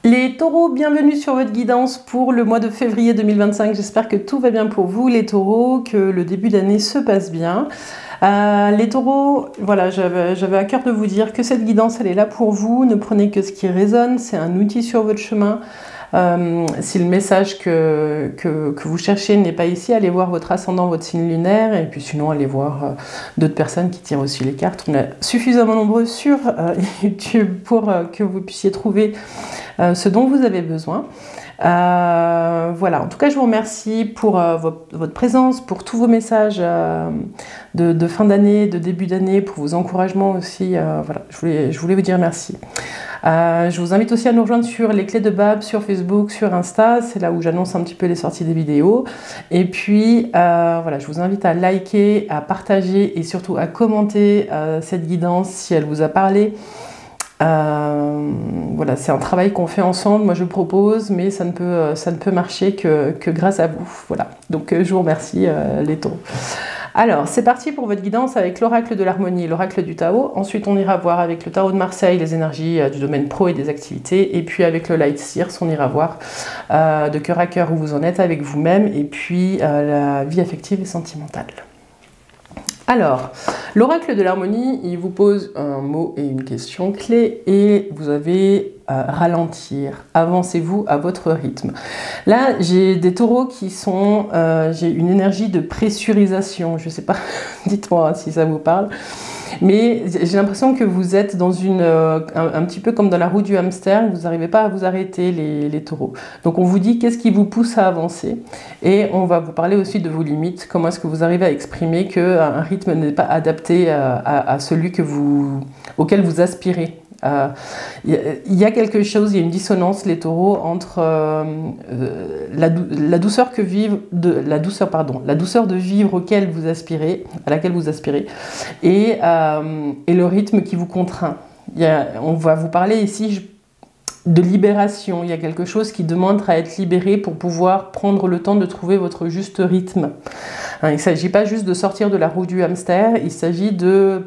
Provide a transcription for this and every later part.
Les taureaux, bienvenue sur votre guidance pour le mois de février 2025. J'espère que tout va bien pour vous les taureaux, que le début d'année se passe bien. Les taureaux, voilà, j'avais à cœur de vous dire que cette guidance, elle est là pour vous. Ne prenez que ce qui résonne, c'est un outil sur votre chemin. Si le message que vous cherchez n'est pas ici, allez voir votre ascendant, votre signe lunaire, et puis sinon allez voir d'autres personnes qui tirent aussi les cartes. On est suffisamment nombreux sur YouTube pour que vous puissiez trouver ce dont vous avez besoin. Voilà, en tout cas je vous remercie pour votre présence, pour tous vos messages de fin d'année, de début d'année, pour vos encouragements aussi. Voilà, je voulais vous dire merci. Je vous invite aussi à nous rejoindre sur les clés de Bab, sur Facebook, sur Insta, c'est là où j'annonce un petit peu les sorties des vidéos. Et puis voilà, je vous invite à liker, à partager et surtout à commenter cette guidance si elle vous a parlé. Voilà, c'est un travail qu'on fait ensemble, moi je propose, mais ça ne peut marcher que grâce à vous. Voilà, donc je vous remercie les taureaux. Alors, c'est parti pour votre guidance avec l'oracle de l'harmonie et l'oracle du Tao. Ensuite, on ira voir avec le Tarot de Marseille les énergies du domaine pro et des activités. Et puis avec le Light Seers, on ira voir de cœur à cœur où vous en êtes avec vous-même et puis la vie affective et sentimentale. Alors, l'oracle de l'harmonie, il vous pose un mot et une question clé et vous avez ralentir, avancez-vous à votre rythme. Là, j'ai des taureaux qui sont, j'ai une énergie de pressurisation, je ne sais pas, dites-moi si ça vous parle, mais j'ai l'impression que vous êtes dans un petit peu comme dans la roue du hamster, vous n'arrivez pas à vous arrêter les taureaux. Donc on vous dit qu'est-ce qui vous pousse à avancer et on va vous parler aussi de vos limites, comment est-ce que vous arrivez à exprimer qu'un rythme n'est pas adapté à celui auquel vous aspirez. Il y a quelque chose, il y a une dissonance les taureaux entre la douceur de vivre à laquelle vous aspirez et le rythme qui vous contraint. On va vous parler ici de libération, il y a quelque chose qui demande à être libéré pour pouvoir prendre le temps de trouver votre juste rythme. Il ne s'agit pas juste de sortir de la roue du hamster, il s'agit de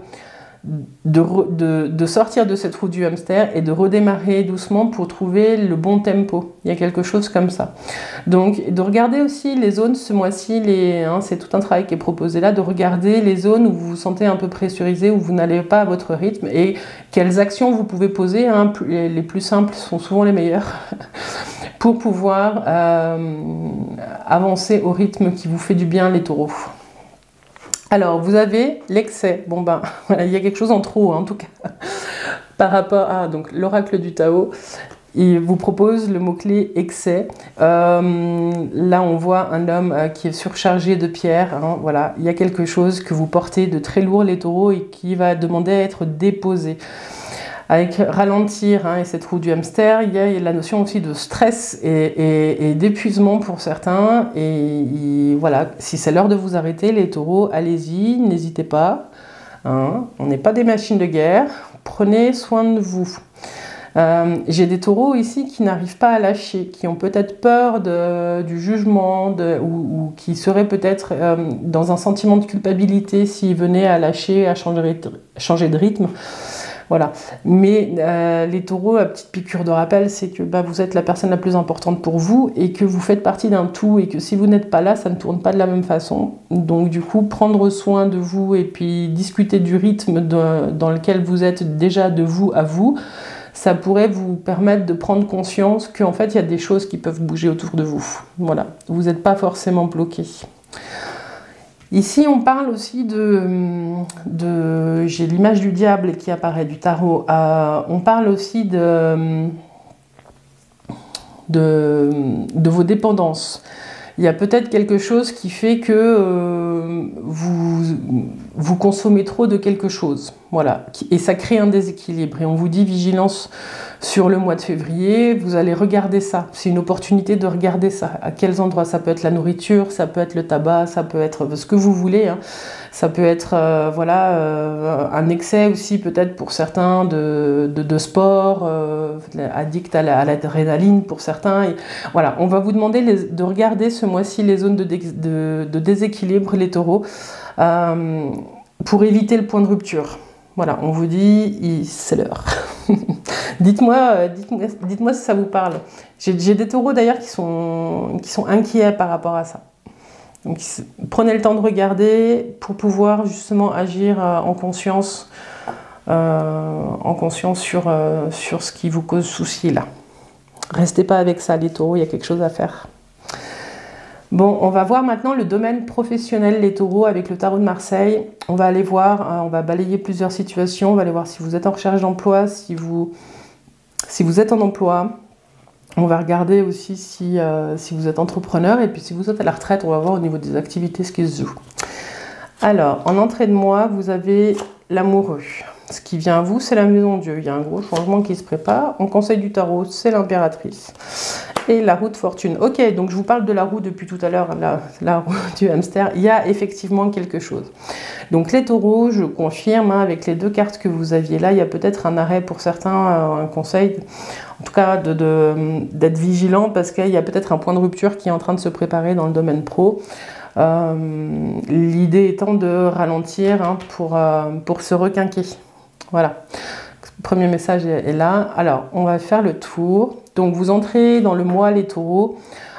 sortir de cette roue du hamster et de redémarrer doucement pour trouver le bon tempo. Il y a quelque chose comme ça. Donc, de regarder aussi les zones ce mois-ci, c'est tout un travail qui est proposé là, de regarder les zones où vous vous sentez un peu pressurisé, où vous n'allez pas à votre rythme et quelles actions vous pouvez poser. Les plus simples sont souvent les meilleures pour pouvoir avancer au rythme qui vous fait du bien, les taureaux. Alors, vous avez l'excès. Bon ben, il y a quelque chose en trop, en tout cas. Par rapport à donc l'oracle du Tao, il vous propose le mot-clé excès. Là, on voit un homme qui est surchargé de pierres. Voilà, il y a quelque chose que vous portez de très lourd, les taureaux, et qui va demander à être déposé. Avec ralentir et cette roue du hamster, il y a la notion aussi de stress et d'épuisement pour certains. Et voilà, si c'est l'heure de vous arrêter, les taureaux, allez-y, n'hésitez pas. On n'est pas des machines de guerre, prenez soin de vous. J'ai des taureaux ici qui n'arrivent pas à lâcher, qui ont peut-être peur du jugement ou qui seraient peut-être dans un sentiment de culpabilité s'ils venaient à lâcher, à changer de rythme. Voilà. Mais les taureaux, la petite piqûre de rappel, c'est que vous êtes la personne la plus importante pour vous et que vous faites partie d'un tout et que si vous n'êtes pas là, ça ne tourne pas de la même façon. Donc du coup, prendre soin de vous et puis discuter du rythme dans lequel vous êtes déjà de vous à vous, ça pourrait vous permettre de prendre conscience qu'en fait, il y a des choses qui peuvent bouger autour de vous. Voilà. Vous n'êtes pas forcément bloqué. Ici, on parle aussi j'ai l'image du diable qui apparaît du tarot. On parle aussi de vos dépendances. Il y a peut-être quelque chose qui fait que vous consommez trop de quelque chose. Voilà. Et ça crée un déséquilibre. Et on vous dit vigilance sur le mois de février, vous allez regarder ça. C'est une opportunité de regarder ça. À quels endroits? Ça peut être la nourriture, ça peut être le tabac, ça peut être ce que vous voulez. Ça peut être un excès aussi peut-être pour certains de sport, addict à l'adrénaline pour certains. Et voilà, on va vous demander de regarder ce mois-ci les zones de déséquilibre, les taureaux, pour éviter le point de rupture. Voilà, on vous dit, c'est l'heure. Dites-moi si ça vous parle. J'ai des taureaux d'ailleurs qui sont inquiets par rapport à ça. Donc prenez le temps de regarder pour pouvoir justement agir en conscience sur ce qui vous cause souci là. Restez pas avec ça les taureaux, il y a quelque chose à faire. Bon, on va voir maintenant le domaine professionnel, les taureaux, avec le tarot de Marseille. On va aller voir, on va balayer plusieurs situations, on va aller voir si vous êtes en recherche d'emploi, si vous êtes en emploi. On va regarder aussi si vous êtes entrepreneur, et puis si vous êtes à la retraite, on va voir au niveau des activités ce qui se joue. Alors, en entrée de mois, vous avez l'amoureux. Ce qui vient à vous, c'est la maison de Dieu. Il y a un gros changement qui se prépare. En conseil du tarot, c'est l'impératrice. Et la roue de fortune. Ok, donc je vous parle de la roue depuis tout à l'heure, la roue du hamster. Il y a effectivement quelque chose. Donc les taureaux, je confirme, hein, avec les deux cartes que vous aviez là, il y a peut-être un arrêt pour certains, un conseil, en tout cas d'être vigilant, parce qu'il y a peut-être un point de rupture qui est en train de se préparer dans le domaine pro. L'idée étant de ralentir, hein, pour se requinquer. Voilà. Le premier message est là. Alors, on va faire le tour. Donc, vous entrez dans le mois, les taureaux,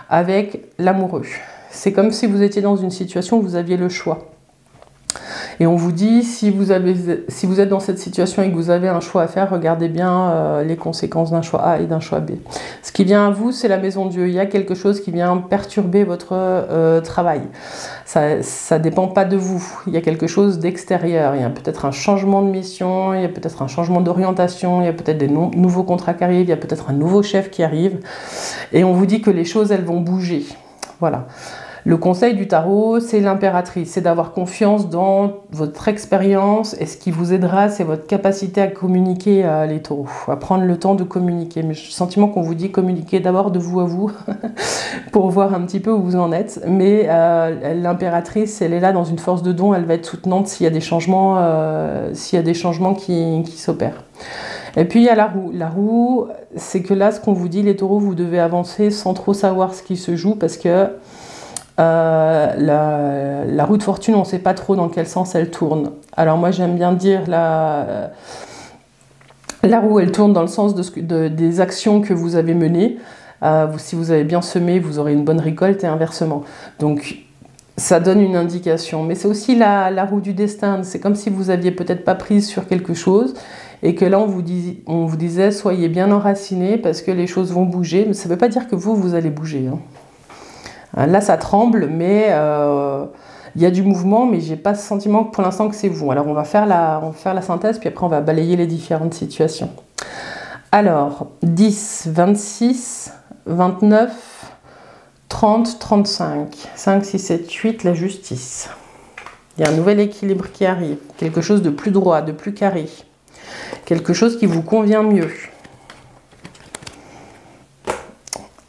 avec l'amoureux. C'est comme si vous étiez dans une situation où vous aviez le choix. Et on vous dit, si vous êtes dans cette situation et que vous avez un choix à faire, regardez bien les conséquences d'un choix A et d'un choix B. Ce qui vient à vous, c'est la maison de Dieu. Il y a quelque chose qui vient perturber votre travail. Ça ne dépend pas de vous. Il y a quelque chose d'extérieur. Il y a peut-être un changement de mission, il y a peut-être un changement d'orientation, il y a peut-être des nouveaux contrats qui arrivent, il y a peut-être un nouveau chef qui arrive. Et on vous dit que les choses, elles vont bouger. Voilà. Le conseil du tarot, c'est l'impératrice, c'est d'avoir confiance dans votre expérience, et ce qui vous aidera, c'est votre capacité à communiquer, les taureaux, à prendre le temps de communiquer. Mais j'ai le sentiment qu'on vous dit communiquer d'abord de vous à vous, pour voir un petit peu où vous en êtes. Mais l'impératrice, elle est là dans une force de don, elle va être soutenante s'il y a des changements, qui s'opèrent. Et puis il y a la roue. La roue, c'est que là, ce qu'on vous dit, les taureaux, vous devez avancer sans trop savoir ce qui se joue, parce que la roue de fortune, on ne sait pas trop dans quel sens elle tourne. Alors moi j'aime bien dire la roue, elle tourne dans le sens des actions que vous avez menées. Si vous avez bien semé, vous aurez une bonne récolte, et inversement. Donc ça donne une indication. Mais c'est aussi la roue du destin. C'est comme si vous aviez peut-être pas prise sur quelque chose, et que là on vous disait soyez bien enracinés parce que les choses vont bouger. Mais ça ne veut pas dire que vous allez bouger, hein. Là, ça tremble, mais il y a du mouvement, mais j'ai pas ce sentiment pour l'instant que c'est vous. Alors, on va faire la synthèse, puis après, on va balayer les différentes situations. Alors, 10, 26, 29, 30, 35, 5, 6, 7, 8, la justice. Il y a un nouvel équilibre qui arrive, quelque chose de plus droit, de plus carré, quelque chose qui vous convient mieux.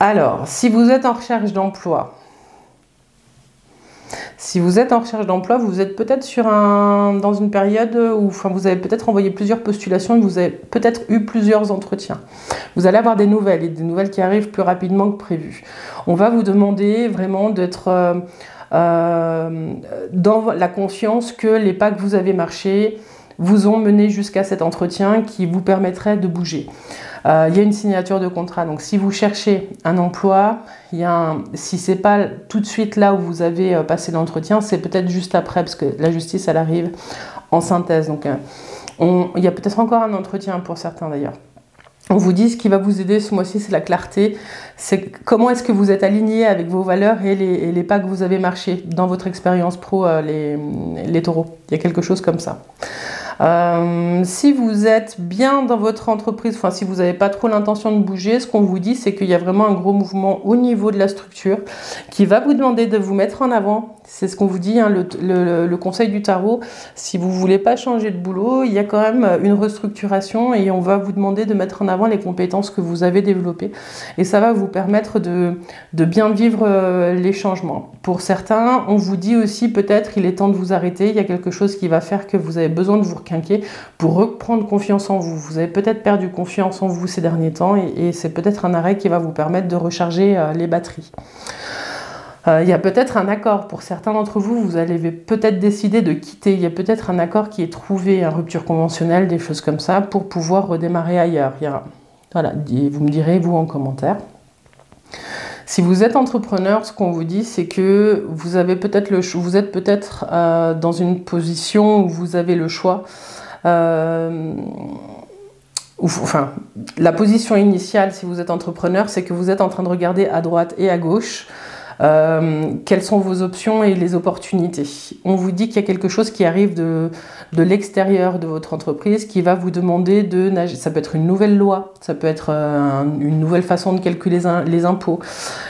Alors, si vous êtes en recherche d'emploi, vous êtes peut-être dans une période où vous avez peut-être envoyé plusieurs postulations et vous avez peut-être eu plusieurs entretiens. Vous allez avoir des nouvelles, et des nouvelles qui arrivent plus rapidement que prévu. On va vous demander vraiment d'être dans la confiance que les pas que vous avez marchés vous ont mené jusqu'à cet entretien qui vous permettrait de bouger. Il y a une signature de contrat, donc si vous cherchez un emploi, si c'est pas tout de suite là où vous avez passé l'entretien, c'est peut-être juste après, parce que la justice, elle arrive en synthèse. Donc il y a peut-être encore un entretien pour certains d'ailleurs. On vous dit ce qui va vous aider ce mois-ci, c'est la clarté. C'est comment est-ce que vous êtes aligné avec vos valeurs et les pas que vous avez marchés dans votre expérience pro, les taureaux. Il y a quelque chose comme ça. Si vous êtes bien dans votre entreprise, si vous n'avez pas trop l'intention de bouger, ce qu'on vous dit, c'est qu'il y a vraiment un gros mouvement au niveau de la structure qui va vous demander de vous mettre en avant. C'est ce qu'on vous dit, hein, le conseil du tarot. Si vous ne voulez pas changer de boulot, il y a quand même une restructuration et on va vous demander de mettre en avant les compétences que vous avez développées. Et ça va vous permettre de bien vivre les changements. Pour certains, on vous dit aussi peut-être il est temps de vous arrêter. Il y a quelque chose qui va faire que vous avez besoin de vous requinquer pour reprendre confiance en vous. Vous avez peut-être perdu confiance en vous ces derniers temps et c'est peut-être un arrêt qui va vous permettre de recharger les batteries. Il y a peut-être un accord. Pour certains d'entre vous, vous allez peut-être décider de quitter. Il y a peut-être un accord qui est trouvé, une rupture conventionnelle, des choses comme ça, pour pouvoir redémarrer ailleurs. Voilà, vous me direz, vous, en commentaire. Si vous êtes entrepreneur, ce qu'on vous dit, c'est que vous avez peut-être vous êtes peut-être dans une position où vous avez le choix. Enfin, la position initiale, si vous êtes entrepreneur, c'est que vous êtes en train de regarder à droite et à gauche quelles sont vos options et les opportunités. On vous dit qu'il y a quelque chose qui arrive de l'extérieur de votre entreprise qui va vous demander de nager. Ça peut être une nouvelle loi, ça peut être une nouvelle façon de calculer les impôts,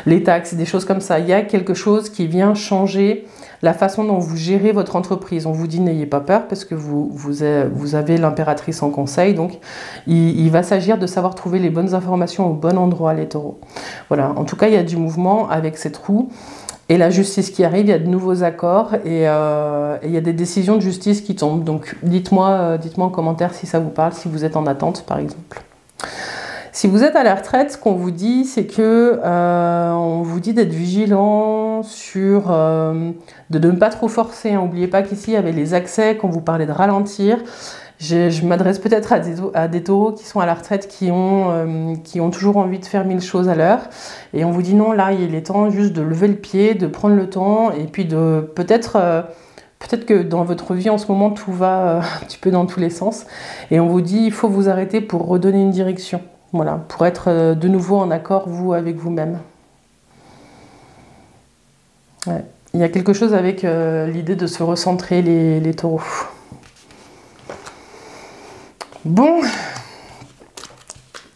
les taxes, des choses comme ça. Il y a quelque chose qui vient changer la façon dont vous gérez votre entreprise. On vous dit n'ayez pas peur parce que vous avez l'impératrice en conseil, donc il va s'agir de savoir trouver les bonnes informations au bon endroit, les taureaux. Voilà, en tout cas il y a du mouvement avec cette roue et la justice qui arrive, il y a de nouveaux accords et il y a des décisions de justice qui tombent. Donc dites-moi en commentaire si ça vous parle, si vous êtes en attente par exemple. Si vous êtes à la retraite, ce qu'on vous dit, c'est que on vous dit d'être vigilant sur de ne pas trop forcer. N'oubliez pas qu'ici, il y avait les accès, quand vous parlez de ralentir. Je m'adresse peut-être à des taureaux qui sont à la retraite, qui ont toujours envie de faire 1000 choses à l'heure. Et on vous dit non, là, il est temps juste de lever le pied, de prendre le temps, et puis de peut-être que dans votre vie, en ce moment, tout va un petit peu dans tous les sens. Et on vous dit, il faut vous arrêter pour redonner une direction. Voilà, pour être de nouveau en accord, vous, avec vous-même. Ouais. Il y a quelque chose avec l'idée de se recentrer, les taureaux. Bon.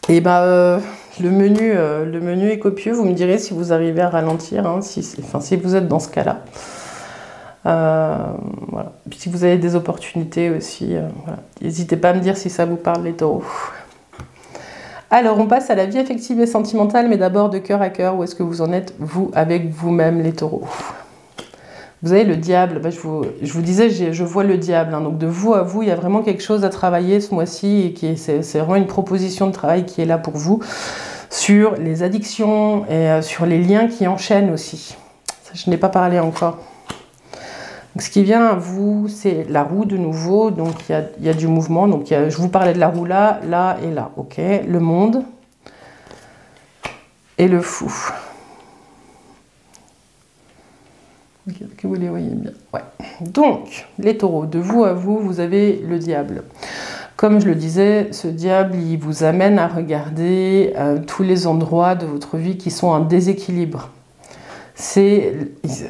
Et le menu est copieux. Vous me direz si vous arrivez à ralentir, hein, si vous êtes dans ce cas-là. Voilà. Puis si vous avez des opportunités aussi, voilà. N'hésitez pas à me dire si ça vous parle, les taureaux. Alors, on passe à la vie affective et sentimentale, mais d'abord de cœur à cœur, où est-ce que vous en êtes, vous, avec vous-même, les taureaux? Vous avez le diable, je vous disais, je vois le diable, hein, donc de vous à vous, il y a vraiment quelque chose à travailler ce mois-ci, et c'est vraiment une proposition de travail qui est là pour vous, sur les addictions et sur les liens qui enchaînent aussi. Ça, je n'ai pas parlé encore. Donc, ce qui vient à vous, c'est la roue de nouveau, donc il y a du mouvement. Donc je vous parlais de la roue là, là et là, ok. Le monde et le fou. Okay, que vous les voyez bien. Ouais. Donc, les taureaux, de vous à vous, vous avez le diable. Comme je le disais, ce diable, il vous amène à regarder tous les endroits de votre vie qui sont en déséquilibre.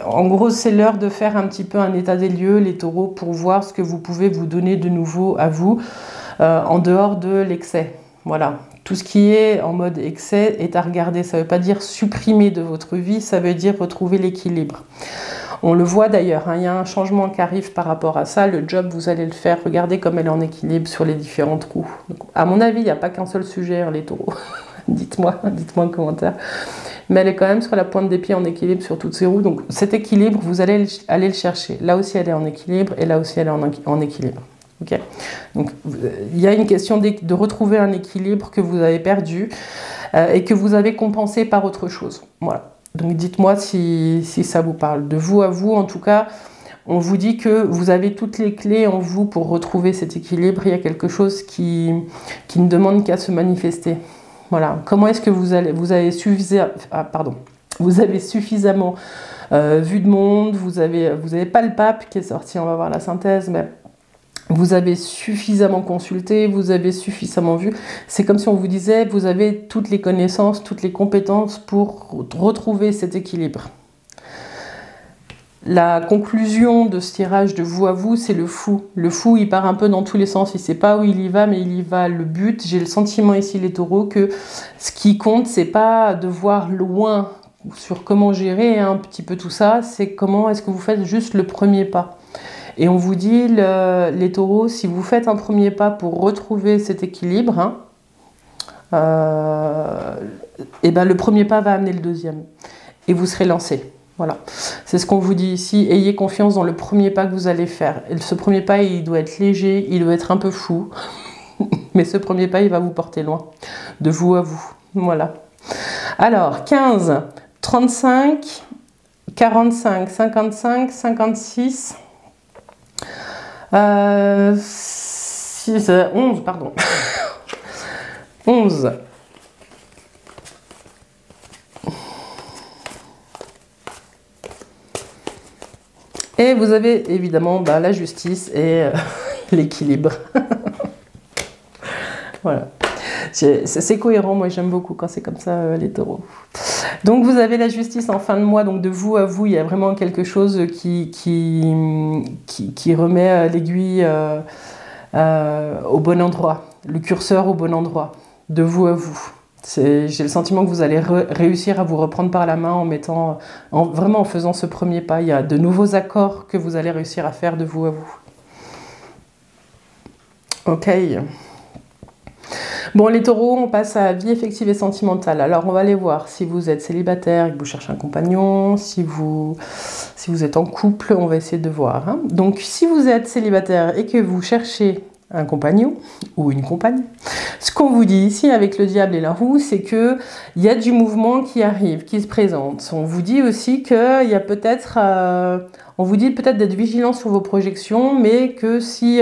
En gros, c'est l'heure de faire un petit peu un état des lieux, les taureaux, pour voir ce que vous pouvez vous donner de nouveau à vous, en dehors de l'excès. Voilà. Tout ce qui est en mode excès est à regarder. Ça ne veut pas dire supprimer de votre vie, ça veut dire retrouver l'équilibre. On le voit d'ailleurs, hein, il y a un changement qui arrive par rapport à ça. Le job, vous allez le faire. Regardez comme elle est en équilibre sur les différentes roues. Donc, à mon avis, il n'y a pas qu'un seul sujet, hein, les taureaux. Dites-moi en commentaire. Mais elle est quand même sur la pointe des pieds en équilibre sur toutes ses roues. Donc cet équilibre, vous allez aller le chercher. Là aussi, elle est en équilibre et là aussi, elle est en équilibre. Okay. Donc il y a une question de retrouver un équilibre que vous avez perdu et que vous avez compensé par autre chose. Voilà. Donc dites-moi si ça vous parle. De vous à vous, en tout cas, on vous dit que vous avez toutes les clés en vous pour retrouver cet équilibre. Il y a quelque chose qui ne demande qu'à se manifester. Voilà. Comment est-ce que vous avez suffisamment vu de monde, vous avez pas le pape qui est sorti, on va voir la synthèse, mais vous avez suffisamment consulté, vous avez suffisamment vu. C'est comme si on vous disait, vous avez toutes les connaissances, toutes les compétences pour retrouver cet équilibre. La conclusion de ce tirage de vous à vous, c'est le fou. Le fou, il part un peu dans tous les sens. Il ne sait pas où il y va, mais il y va. Le but, j'ai le sentiment ici, les taureaux, que ce qui compte, c'est pas de voir loin sur comment gérer un petit peu tout ça, c'est comment est-ce que vous faites juste le premier pas. Et on vous dit, les taureaux, si vous faites un premier pas pour retrouver cet équilibre, hein, et ben le premier pas va amener le deuxième. Et vous serez lancé. Voilà, c'est ce qu'on vous dit ici. Ayez confiance dans le premier pas que vous allez faire. Et ce premier pas, il doit être léger, il doit être un peu fou. Mais ce premier pas, il va vous porter loin. De vous à vous. Voilà. Alors, 15, 35, 45, 55, 56, 6, 11, pardon. 11. Et vous avez évidemment la justice et l'équilibre. Voilà. C'est cohérent, moi j'aime beaucoup quand c'est comme ça les taureaux. Donc vous avez la justice en fin de mois, donc de vous à vous, il y a vraiment quelque chose qui remet l'aiguille au bon endroit, le curseur au bon endroit, de vous à vous. J'ai le sentiment que vous allez réussir à vous reprendre par la main en mettant, vraiment en faisant ce premier pas. Il y a de nouveaux accords que vous allez réussir à faire de vous à vous. Ok. Bon, les taureaux, on passe à vie affective et sentimentale. Alors, on va aller voir si vous êtes célibataire et que vous cherchez un compagnon, si vous êtes en couple, on va essayer de voir. Hein. Donc, si vous êtes célibataire et que vous cherchez un compagnon ou une compagne, ce qu'on vous dit ici avec le diable et la roue, c'est qu'il y a du mouvement qui arrive, qui se présente. On vous dit aussi qu'il y a peut-être... on vous dit peut-être d'être vigilant sur vos projections, mais que si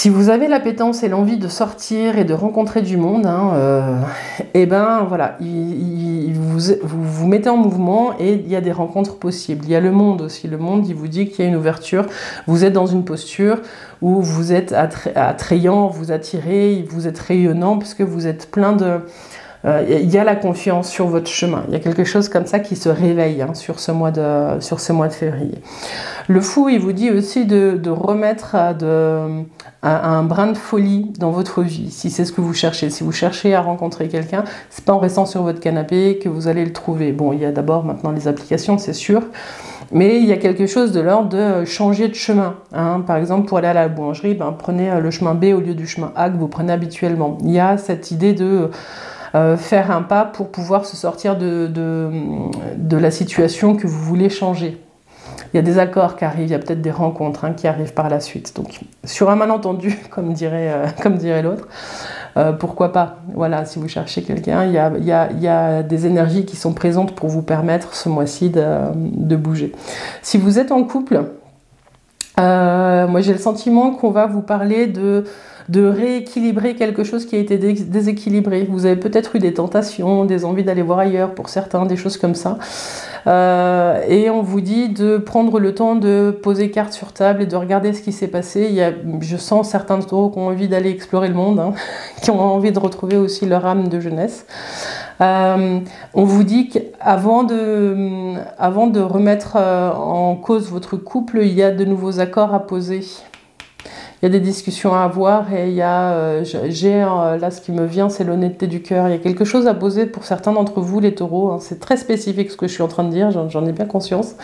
vous avez l'appétence et l'envie de sortir et de rencontrer du monde, et ben voilà, vous vous mettez en mouvement et il y a des rencontres possibles. Il y a le monde aussi. Le monde, il vous dit qu'il y a une ouverture. Vous êtes dans une posture où vous êtes attrayant, vous attirez, vous êtes rayonnant parce que vous êtes plein de... il y a la confiance sur votre chemin. Il y a quelque chose comme ça qui se réveille sur ce mois de février. Le fou, il vous dit aussi de remettre un brin de folie dans votre vie, si c'est ce que vous cherchez. Si vous cherchez à rencontrer quelqu'un, c'est pas en restant sur votre canapé que vous allez le trouver. Bon, il y a d'abord maintenant les applications, c'est sûr, mais il y a quelque chose de l'ordre de changer de chemin. Hein. Par exemple, pour aller à la boulangerie, prenez le chemin B au lieu du chemin A que vous prenez habituellement. Il y a cette idée de... faire un pas pour pouvoir se sortir de la situation que vous voulez changer. Il y a des accords qui arrivent, il y a peut-être des rencontres qui arrivent par la suite. Donc, sur un malentendu, comme dirait l'autre, pourquoi pas. Voilà, si vous cherchez quelqu'un, il y a des énergies qui sont présentes pour vous permettre ce mois-ci de bouger. Si vous êtes en couple, moi j'ai le sentiment qu'on va vous parler de rééquilibrer quelque chose qui a été déséquilibré. Vous avez peut-être eu des tentations, des envies d'aller voir ailleurs pour certains, des choses comme ça. Et on vous dit de prendre le temps de poser carte sur table et de regarder ce qui s'est passé. Je sens certains taureaux qui ont envie d'aller explorer le monde, qui ont envie de retrouver aussi leur âme de jeunesse. On vous dit qu'avant de remettre en cause votre couple, il y a de nouveaux accords à poser. Il y a des discussions à avoir et il y a, là ce qui me vient, c'est l'honnêteté du cœur. Il y a quelque chose à poser pour certains d'entre vous, les taureaux. C'est très spécifique ce que je suis en train de dire, j'en ai bien conscience.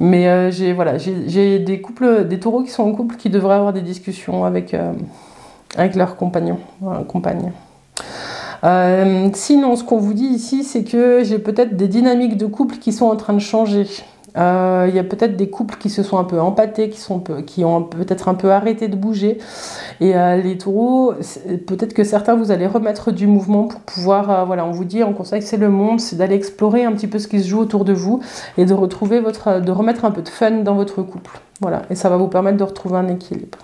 Mais j'ai des taureaux qui sont en couple qui devraient avoir des discussions avec leurs compagnons, compagnes. Sinon, ce qu'on vous dit ici, c'est que j'ai peut-être des dynamiques de couple qui sont en train de changer. Il y a peut-être des couples qui se sont un peu empâtés, qui ont peut-être un peu arrêté de bouger. Et les taureaux, peut-être que certains, vous allez remettre du mouvement pour pouvoir, on vous dit, on conseille, c'est le monde, c'est d'aller explorer un petit peu ce qui se joue autour de vous et de remettre un peu de fun dans votre couple. Voilà, et ça va vous permettre de retrouver un équilibre.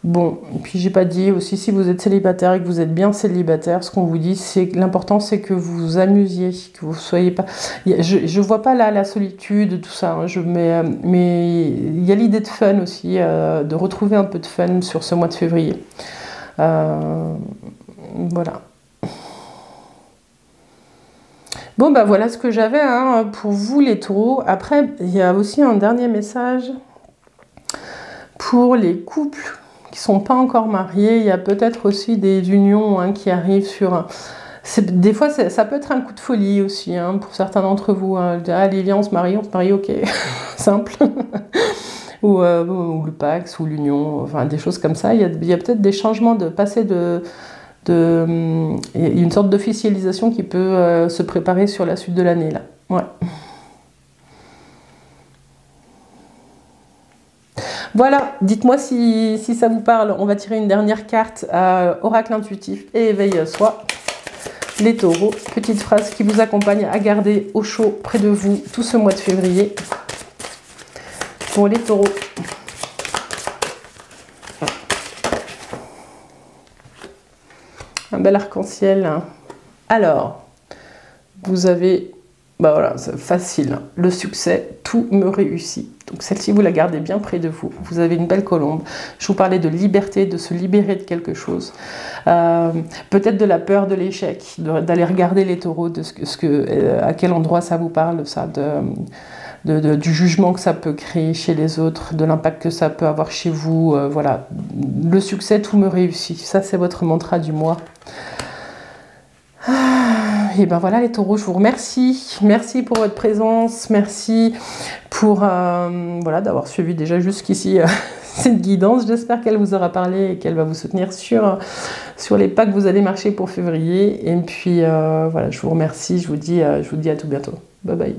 Bon, et puis j'ai pas dit aussi, si vous êtes célibataire et que vous êtes bien célibataire, ce qu'on vous dit, c'est que l'important c'est que vous vous amusiez, que vous soyez pas... Je vois pas là la solitude, tout ça, mais il y a l'idée de fun aussi, de retrouver un peu de fun sur ce mois de février. Voilà. Bon, voilà ce que j'avais pour vous les taureaux. Après, il y a aussi un dernier message pour les couples qui sont pas encore mariés. Il y a peut-être aussi des unions qui arrivent sur... Des fois, ça peut être un coup de folie aussi, pour certains d'entre vous. Allez, viens, on se marie, ok. Simple. ou le Pax, ou l'union, enfin des choses comme ça. Il y a peut-être des changements de passer il y a une sorte d'officialisation qui peut se préparer sur la suite de l'année, là. Ouais. Voilà, dites-moi si ça vous parle. On va tirer une dernière carte, oracle intuitif et éveil soi. les taureaux. Petite phrase qui vous accompagne à garder au chaud près de vous tout ce mois de février. Pour les taureaux. Un bel arc-en-ciel. Alors, vous avez, bah voilà, c'est facile. Le succès, tout me réussit. Donc celle-ci, vous la gardez bien près de vous. Vous avez une belle colombe. Je vous parlais de liberté, de se libérer de quelque chose. Peut-être de la peur de l'échec, d'aller regarder les taureaux, à quel endroit ça vous parle, ça, du jugement que ça peut créer chez les autres, de l'impact que ça peut avoir chez vous. Voilà, le succès, tout me réussit. Ça, c'est votre mantra du mois. Et ben voilà les taureaux, je vous remercie. Merci pour votre présence. Merci pour voilà, d'avoir suivi déjà jusqu'ici cette guidance. J'espère qu'elle vous aura parlé et qu'elle va vous soutenir sur les pas que vous allez marcher pour février. Et puis voilà, je vous remercie. Je vous dis à tout bientôt. Bye bye.